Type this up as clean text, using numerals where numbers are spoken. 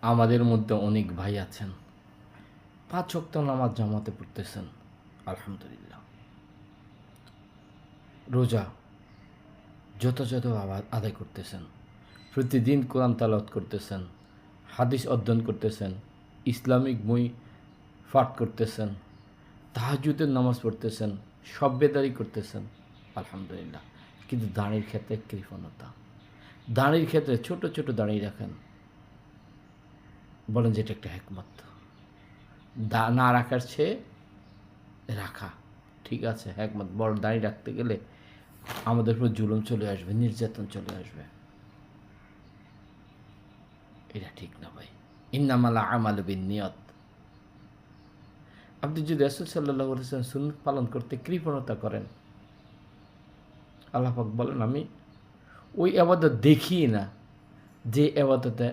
আমাদের মধ্যে অনেক ভাই আছেন 5 ওয়াক্ত নামাজ জামাতে পড়তেছেন, আলহামদুলিল্লাহ। রোজা যথাযথ আদায় করতেছেন, প্রতিদিন কোরআন তেলাওয়াত করতেছেন, হাদিস অধ্যয়ন করতেছেন, ইসলামিক বই পাঠ করতেছেন, তাহাজ্জুদের নামাজ পড়তেছেন, সব্যেদারি করতেছেন, আলহামদুলিল্লাহ। কিন্তু দাঁড়ির ক্ষেত্রে কৃপণতা, দাঁড়ির ক্ষেত্রে ছোট ছোট দাঁড়িয়ে রাখেন, বলেন যে এটা একটা হিকমত। না রাখার চেয়ে রাখা ঠিক আছে, হিকমত। বড় দাঁড়িয়ে রাখতে গেলে আমাদের উপর জুলুম চলে আসবে, নির্যাতন চলে আসবে, এটা ঠিক না ভাই। ইন্নামাল আমালু বিন্নিয়াত। আপনি যদি রাসূল সাল্লাল্লাহু আলাইহি ওয়াসাল্লাম সুন্নাত পালন করতে কৃপণতা করেন, আল্লাহ পাক বলেন আমি ওই ইবাদত দেখি না যে ইবাদতে